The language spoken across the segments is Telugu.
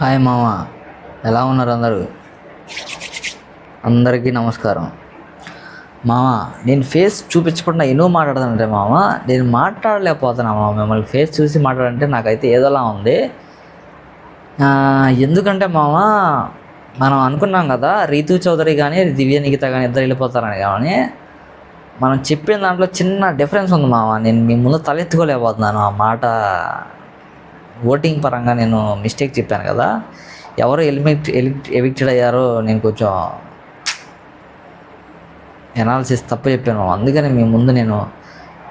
హాయ్ మామ, ఎలా ఉన్నారు అందరూ? అందరికీ నమస్కారం. మామ, నేను ఫేస్ చూపించకుండా ఎన్నో మాట్లాడతానంటే మామ, నేను మాట్లాడలేకపోతున్నా మామ. మిమ్మల్ని ఫేస్ చూసి మాట్లాడంటే నాకైతే ఏదోలా ఉంది. ఎందుకంటే మామ, మనం అనుకున్నాం కదా రీతు చౌదరి కానీ దివ్య నిఖిత కానీ ఇద్దరు వెళ్ళిపోతారని. కానీ మనం చెప్పిన దాంట్లో చిన్న డిఫరెన్స్ ఉంది మామ. నేను మీ ముందు తలెత్తుకోలేకపోతున్నాను. ఆ మాట ఓటింగ్ పరంగా నేను మిస్టేక్ చెప్పాను కదా, ఎవరు ఎవిక్టెడ్ అయ్యారో నేను కొంచెం ఎనాలిసిస్ తప్పు చెప్పాను. అందుకని మీ ముందు నేను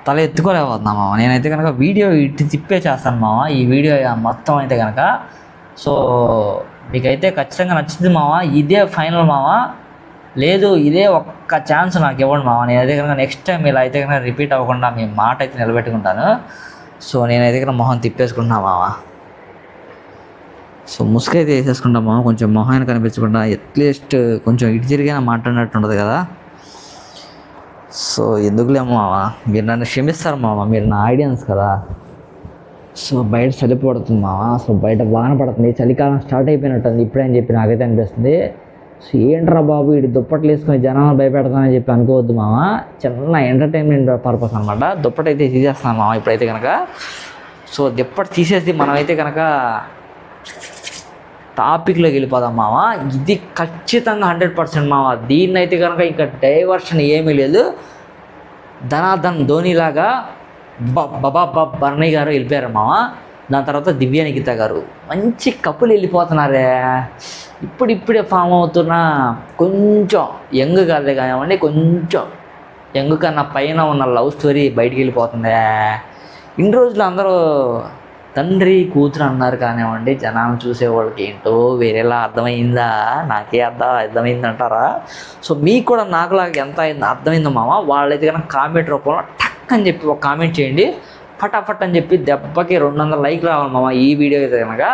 తల ఎత్తుకోలేకపోతున్నా మామ. నేనైతే కనుక వీడియో ఇటు తిప్పే చేస్తాను మామ, ఈ వీడియో మొత్తం అయితే కనుక. సో మీకైతే ఖచ్చితంగా నచ్చింది మామ. ఇదే ఫైనల్ మామ, లేదు ఇదే ఒక్క ఛాన్స్ నాకు ఇవ్వండి మామ. నేనైతే కనుక నెక్స్ట్ టైం ఇలా అయితే కనుక రిపీట్ అవ్వకుండా మీ మాట అయితే నిలబెట్టుకుంటాను. సో నేనైతే కనుక మొహం తిప్పేసుకుంటున్నా మామ. సో ముసుగైతే వేసేసుకుంటా మామ, కొంచెం మొహాన్ని కనిపించకుండా అట్లీస్ట్ కొంచెం ఇటు తిరిగినా మాట్లాడినట్టు ఉంటుంది కదా. సో ఎందుకులే మామ, మీరు నన్ను క్షమిస్తారు మామ, మీరు నా ఆడియన్స్ కదా. సో బయట చలి పడుతుంది మామ, సో బయట వాన పడుతుంది, చలికాలం స్టార్ట్ అయిపోయినట్టుంది ఇప్పుడే అని చెప్పి నాకైతే అనిపిస్తుంది. సో ఏంట్రా బాబు ఇటు దుప్పట్లు వేసుకొని జనాలు భయపెడతానని చెప్పి అనుకోవద్దు మామ. చిన్న ఎంటర్టైన్మెంట్ పర్పస్ అనమాట. దుప్పటి అయితే తీసేస్తాను మామ ఇప్పుడైతే కనుక. సో దుప్పటి తీసేసి మనమైతే కనుక టాపిక్లోకి వెళ్ళిపోదాం మామ. ఇది ఖచ్చితంగా 100% మామ. దీన్ని అయితే కనుక ఇంకా డైవర్షన్ ఏమీ లేదు. ధనాధన్ ధోనిలాగా బాబా బర్నీ గారు వెళ్ళిపోయారు మామ. దాని తర్వాత దివ్య నిఖిత గారు మంచి కప్పులు వెళ్ళిపోతున్నారే. ఇప్పుడిప్పుడే ఫామ్ అవుతున్న కొంచెం యంగ్ కాదే కానివ్వండి, కొంచెం యంగ్ కన్నా పైన ఉన్న లవ్ స్టోరీ బయటికి వెళ్ళిపోతుంది. ఇన్ని రోజులు అందరూ తండ్రి కూతురు అన్నారు కానివ్వండి, జనాలను చూసేవాళ్ళకి ఏంటో వేరేలా అర్థమైందా, నాకే అర్థమైందంటారా? సో మీకు కూడా నాకులాగా ఎంత అయిందో అర్థమైందో మామ. వాళ్ళైతే కనుక కామెంట్ రూపంలో టక్ అని చెప్పి ఒక కామెంట్ చేయండి, ఫటాఫట్ అని చెప్పి దెబ్బకి 200 లైక్ రావాలి మామ ఈ వీడియో అయితే కనుక.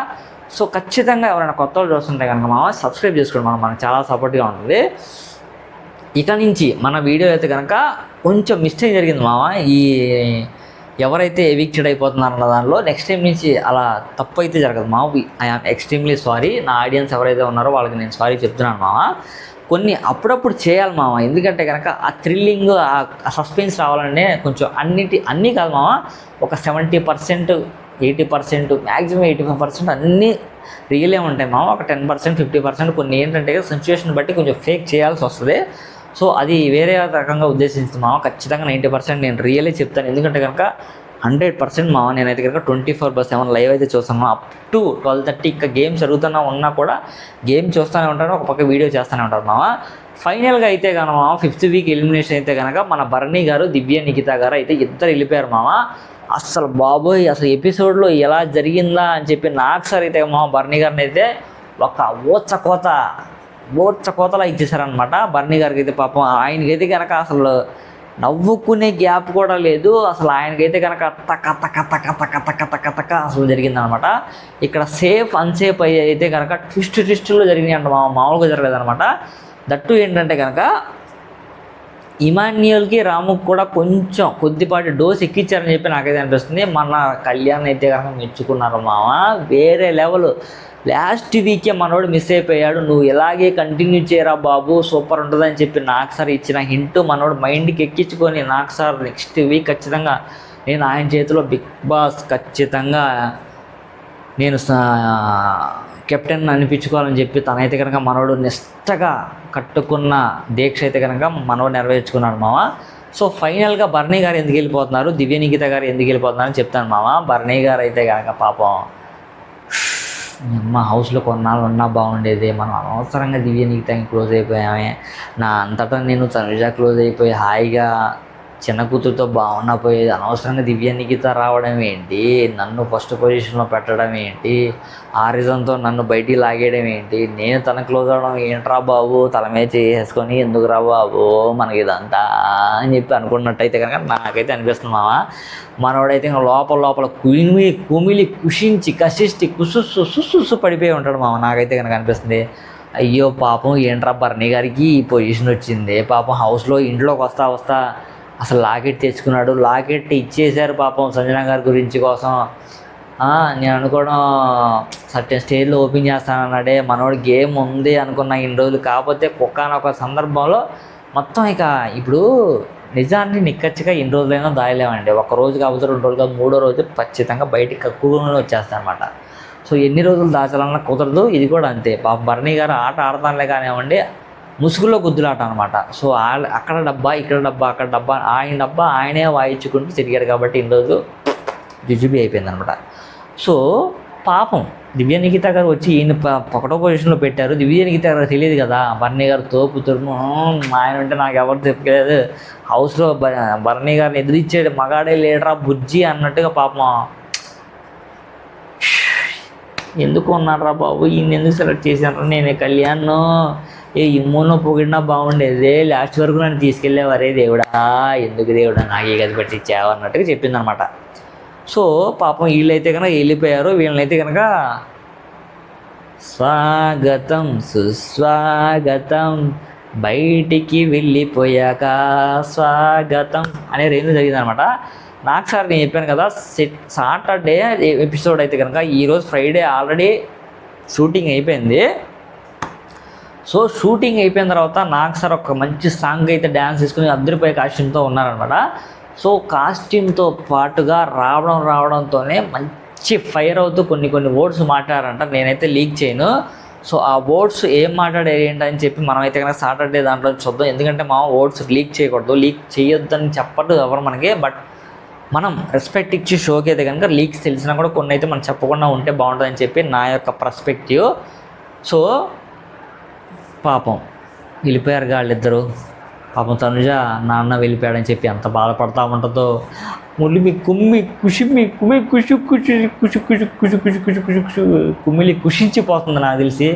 సో ఖచ్చితంగా ఎవరైనా కొత్త వాళ్ళు చూస్తుంటే కనుక మామ సబ్స్క్రైబ్ చేసుకోండి మామ, మనకు చాలా సపోర్ట్గా ఉంటుంది. ఇక నుంచి మన వీడియో అయితే కనుక కొంచెం మిస్టేక్ జరిగింది మామ. ఈ ఎవరైతే ఎవిక్టెడ్ అయిపోతున్నారన్న దానిలో నెక్స్ట్ టైం నుంచి అలా తప్పు అయితే జరగదు మామ. I am extremely sorry. నా ఆడియన్స్ ఎవరైతే ఉన్నారో వాళ్ళకి నేను సారీ చెప్తున్నాను మామ. కొన్ని అప్పుడప్పుడు చేయాలి మామ, ఎందుకంటే కనుక ఆ థ్రిల్లింగ్, ఆ సస్పెన్స్ రావాలంటే కొంచెం అన్నీ కాదు మామ, ఒక 70%, 80%, మ్యాక్సిమం 85% అన్నీ రియలే ఉంటాయి మామ. ఒక 10%, 50% కొన్ని ఏంటంటే సిచ్యువేషన్ బట్టి కొంచెం ఫేక్ చేయాల్సి వస్తుంది. సో అది వేరే రకంగా ఉద్దేశించింది మామ. ఖచ్చితంగా 90% నేను రియలే చెప్తాను, ఎందుకంటే కనుక 100% మామ. నేనైతే కనుక 24/7 లైవ్ అయితే చూస్తాను అప్ టు 12:30. ఇంకా గేమ్స్ జరుగుతున్నా ఉన్నా కూడా గేమ్ చూస్తూనే ఉంటాను, ఒక పక్క వీడియో చేస్తూనే ఉంటాను మామ. ఫైనల్గా అయితే కనుక మామ 5th వీక్ ఎలిమినేషన్ అయితే కనుక మన బర్నీ గారు దివ్య నిఖిత గారు అయితే ఇద్దరు వెళ్ళిపోయారు మామ. అసలు బాబోయ్, అసలు ఎపిసోడ్లో ఎలా జరిగిందా అని చెప్పి నాకు సార్ అయితే మామ బర్నీ గారిని అయితే ఒక ఓచకోతలా ఇచ్చేసారనమాట. బర్నీ గారికి అయితే పాపం ఆయనకైతే కనుక అసలు నవ్వుకునే గ్యాప్ కూడా లేదు. అసలు ఆయనకైతే కనుక తక్క తక్క తక్క తక్క తక్క తక్క తక్క అసలు జరిగిందనమాట. ఇక్కడ సేఫ్ అన్సేఫ్ అయితే కనుక ట్విస్టులో జరిగినాయి అంట మామూలుగా జరగలేదనమాట. దట్టు ఏంటంటే కనుక ఇమాన్యుయల్కి రాముకి కూడా కొంచెం కొద్దిపాటి డోస్ ఎక్కించారని చెప్పి నాకైతే అనిపిస్తుంది. మన కళ్యాణ్ అయితే కనుక మెచ్చుకున్నారు మామ, వేరే లెవెల్. లాస్ట్ వీకే మనోడు మిస్ అయిపోయాడు, నువ్వు ఇలాగే కంటిన్యూ చేయరా బాబు, సూపర్ ఉంటుందని చెప్పి నాకు సార్ ఇచ్చిన హింట్ మనోడు మైండ్కి ఎక్కించుకొని నాకు సార్ నెక్స్ట్ వీక్ ఖచ్చితంగా నేను ఆయన చేతిలో బిగ్ బాస్ ఖచ్చితంగా నేను కెప్టెన్ అనిపించుకోవాలని చెప్పి తనైతే కనుక మనోడు నిష్టగా కట్టుకున్న దీక్ష అయితే కనుక మనోడు నెరవేర్చుకున్నాడు మామ. సో ఫైనల్గా బర్నీ గారు ఎందుకు వెళ్ళిపోతున్నారు, దివ్య నిఖిత గారు ఎందుకు వెళ్ళిపోతున్నారు అని చెప్తాను మామ. బర్నీ గారు అయితే కనుక పాపం మా హౌస్లో కొన్నాళ్ళు ఉన్నా బాగుండేది, మనం అనవసరంగా దివ్య నిఖిత క్లోజ్ అయిపోయామే, నా అంతటా నేను తనుజ క్లోజ్ అయిపోయి హాయిగా చిన్న కూతురుతో బాగున్నా పోయేది, అనవసరంగా దివ్య నిఖిత రావడం ఏంటి, నన్ను ఫస్ట్ పొజిషన్లో పెట్టడం ఏంటి, ఆ రీజన్తో నన్ను బయటికి లాగేయడం ఏంటి, నేను తన క్లోజ్ అవ్వడం ఏంట్రా బాబు, తల మీద చేసుకొని ఎందుకు రా బాబు మనకి ఇదంతా అని చెప్పి అనుకున్నట్టయితే కనుక నాకైతే అనిపిస్తుంది మామ. మనోడైతే లోపల కుమిలి కుషించి కసిష్టి కుస్సు పడిపోయి ఉంటాడు మామ. నాకైతే కనుక అనిపిస్తుంది అయ్యో పాపం ఏంట్రా బర్నీ గారికి ఈ పొజిషన్ వచ్చింది, పాపం హౌస్లో ఇంట్లోకి వస్తా అసలు లాకెట్ తెచ్చుకున్నాడు, లాకెట్ ఇచ్చేశారు పాపం సంజన గారి గురించి కోసం. నేను అనుకోవడం సర్టెన్ స్టేజ్లో ఓపెన్ చేస్తానన్నాడే మనోడు గేమ్ ఉంది అనుకున్న ఇన్ని రోజులు, కాకపోతే ఒకానొక సందర్భంలో మొత్తం ఇక ఇప్పుడు నిజాన్ని నిక్కచ్చిగా ఎన్ని రోజులైనా దాయలేమండి. ఒక రోజు కాకపోతే 2 రోజులు కాదు, 3వ రోజు ఖచ్చితంగా బయటికి కక్కుని వచ్చేస్తాయి అనమాట. సో ఎన్ని రోజులు దాచాలన్నా కుదరదు. ఇది కూడా అంతే. పాపం భరణి గారు ఆట ఆడతానులే కానివ్వండి, ముసుగులో గుద్దులాట అనమాట. సో అక్కడ డబ్బా, ఇక్కడ డబ్బా, అక్కడ డబ్బా, ఆయన డబ్బా ఆయనే వాయించుకుంటూ తిరిగాడు కాబట్టి ఇన్ని రోజులు జుజుబి అయిపోయింది అనమాట. సో పాపం దివ్య నిఖిత గారు వచ్చి ఈయన ఒకటో పొజిషన్లో పెట్టారు. దివ్య నిఖిత గారు తెలియదు కదా, భరణి గారు తోపు తురుము ఆయన ఉంటే నాకు ఎవరు చెప్పలేదు, హౌస్లో భరణి గారిని ఎదిరించాడు, మగాడే లేడరా బుజ్జి అన్నట్టుగా పాపం ఎందుకు ఉన్నారా బాబు, ఈయన ఎందుకు సెలెక్ట్ చేశాను, నేను కళ్యాణ్ ఇమ్మూనో పొగిడినా బాగుండేది, లాస్ట్ వరకు నన్ను తీసుకెళ్ళేవారే దేవుడా, ఎందుకు దేవుడా నాకు ఏ గది పెట్టించావు అన్నట్టుగా చెప్పింది అనమాట. సో పాపం వీళ్ళైతే కనుక వెళ్ళిపోయారు. వీళ్ళనైతే కనుక స్వాగతం సుస్వాగతం బయటికి వెళ్ళిపోయాక స్వాగతం అనే రేంజ్ జరిగింది అనమాట. నాకు సార్ నేను చెప్పాను కదా, సాటర్డే ఎపిసోడ్ అయితే కనుక ఈరోజు ఫ్రైడే ఆల్రెడీ షూటింగ్ అయిపోయింది. సో షూటింగ్ అయిపోయిన తర్వాత నాకు సార్ ఒక మంచి సాంగ్ అయితే డ్యాన్స్ తీసుకుని అద్దరిపోయే కాస్ట్యూమ్తో ఉన్నారనమాట. సో కాస్ట్యూమ్తో పాటుగా రావడంతోనే మంచి ఫైర్ అవుతూ కొన్ని వర్డ్స్ మాట్లాడారంట. నేనైతే లీక్ చేయను. సో ఆ వర్డ్స్ ఏం మాట్లాడారు ఏంటని చెప్పి మనమైతే కనుక సాటర్డే దాంట్లో చూద్దాం. ఎందుకంటే మా వర్డ్స్ లీక్ చేయకూడదు, లీక్ చేయొద్దని చెప్పట్లేదు ఎవరు మనకి. బట్ మనం రెస్పెక్ట్ ఇచ్చి షోకి అయితే కనుక లీక్స్ తెలిసినా కూడా కొన్ని అయితే మనం చెప్పకుండా ఉంటే బాగుంటుందని చెప్పి నా యొక్క పర్స్పెక్టివ్. సో పాపం వెళ్ళిపోయారు వాళ్ళిద్దరు. పాపం తనుజ నాన్న వెళ్ళిపోయాడని చెప్పి ఎంత బాధపడతా ఉంటుందో. ముళ్ళి కుమ్మి కుమ్మిలి కుషించిపోతుంది నాకు తెలిసి.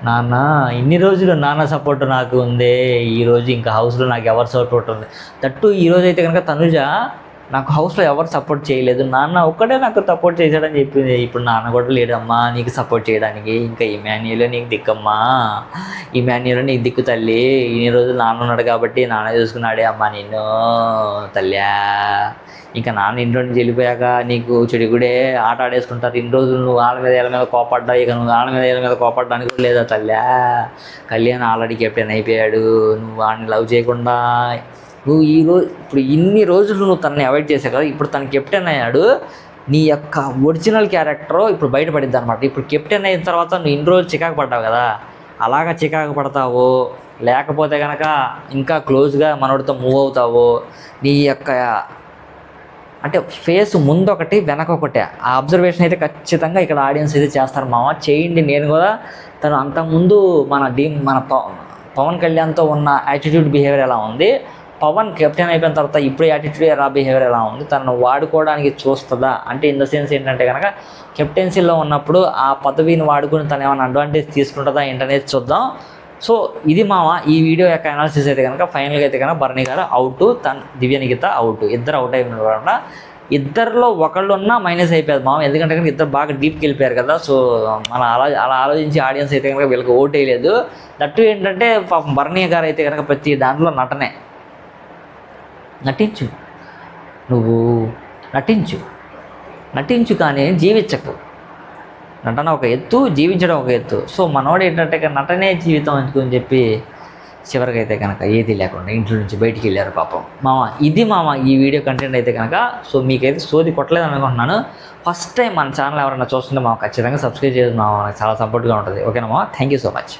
నాన్న ఇన్ని రోజులు నాన్న సపోర్ట్ నాకు ఉంది, ఈరోజు ఇంకా హౌస్లో నాకు ఎవరు సపోర్ట్ ఉంది. దట్టు ఈరోజు అయితే కనుక తనుజ నాకు హౌస్లో ఎవరు సపోర్ట్ చేయలేదు, నాన్న ఒక్కడే నాకు సపోర్ట్ చేశాడని చెప్పింది. ఇప్పుడు నాన్న కూడా లేడమ్మా నీకు సపోర్ట్ చేయడానికి, ఇంకా ఇమాన్యుయల్ నీకు దిక్కమ్మా, ఇమాన్యుయల్ నీకు దిక్కు తల్లి, ఇన్ని రోజులు నాన్న ఉన్నాడు కాబట్టి నాన్న చూసుకున్నాడే అమ్మా నిన్ను తల్లా. ఇంకా నాన్న ఇంట్లో నుంచి వెళ్ళిపోయాక నీకు చెడుగుడే ఆట ఆడేసుకుంటారు. ఇన్ని రోజులు నువ్వు వాళ్ళ మీద కోపడ్డా, ఇక నువ్వు వాళ్ళ మీద కోపడ్డానికి కూడా లేదా తల్లా. కళ్యాణ్ ఆల్రెడీ కెప్టెన్ అయిపోయాడు, నువ్వు వాడిని లవ్ చేయకుండా నువ్వు ఇప్పుడు ఇన్ని రోజులు నువ్వు తనని అవాయిడ్ చేసావు కదా, ఇప్పుడు తను కెప్టెన్ అయ్యాడు, నీ యొక్క ఒరిజినల్ క్యారెక్టర్ ఇప్పుడు బయటపడిద్ది అనమాట. ఇప్పుడు కెప్టెన్ అయిన తర్వాత నువ్వు ఇన్ని రోజులు చికాకు పడ్డావు కదా, అలాగా చికాకు పడతావు, లేకపోతే కనుక ఇంకా క్లోజ్గా మనోడితో మూవ్ అవుతావు. నీ యొక్క అంటే ఫేస్ ముందొకటి వెనకొకటే, ఆ అబ్జర్వేషన్ అయితే ఖచ్చితంగా ఇక్కడ ఆడియన్స్ అయితే చేస్తారు మామ. చేయండి. నేను కూడా తను అంతకుముందు మన పవన్ కళ్యాణ్తో ఉన్న యాటిట్యూడ్ బిహేవియర్ ఎలా ఉంది, పవన్ కెప్టెన్ అయిపోయిన తర్వాత ఇప్పుడు యాటిట్యూడ్ ఎలా బిహేవియర్ ఎలా ఉంది, తనను వాడుకోవడానికి చూస్తుందా అంటే ఇన్ ద సెన్స్ ఏంటంటే కనుక కెప్టెన్సీలో ఉన్నప్పుడు ఆ పదవిని వాడుకుని తను ఏమైనా అడ్వాంటేజ్ తీసుకుంటుందా ఏంటనేది చూద్దాం. సో ఇది మామ ఈ వీడియో యొక్క అనాలిసిస్ అయితే కనుక ఫైనల్గా అయితే కనుక భరణి గారు అవుట్, దివ్య నిఖిత అవుట్, ఇద్దరు అవుట్ అయిపోయిన ఇద్దరిలో ఒకళ్ళు ఉన్నా మైనస్ అయిపోయారు మామ. ఎందుకంటే కనుక ఇద్దరు బాగా డీప్కి వెళ్ళిపోయారు కదా. సో అలా ఆలోచించి ఆడియన్స్ అయితే కనుక వీళ్ళకి ఓట్ వేయలేదు. దట్టు ఏంటంటే పాపం భరణి గారు అయితే కనుక ప్రతి దాంట్లో నటించు, నువ్వు నటించు కానీ జీవించకు. నటన ఒక ఎత్తు, జీవించడం ఒక ఎత్తు. సో మనోడు ఏంటంటే నటనే జీవితం అనుకుని చెప్పి చివరికైతే కనుక ఏది లేకుండా ఇంట్లో నుంచి బయటికి వెళ్ళారు పాపం. ఇది ఈ వీడియో కంటెంట్ అయితే కనుక. సో మీకైతే సోది కొట్టలేదు అనుకుంటున్నాను. ఫస్ట్ టైం మన ఛానల్ ఎవరైనా చూస్తుంటే ఖచ్చితంగా సబ్స్క్రైబ్ చేసి మనకు చాలా సపోర్ట్గా ఉంటుంది. ఓకేనా థ్యాంక్ యూ సో మచ్.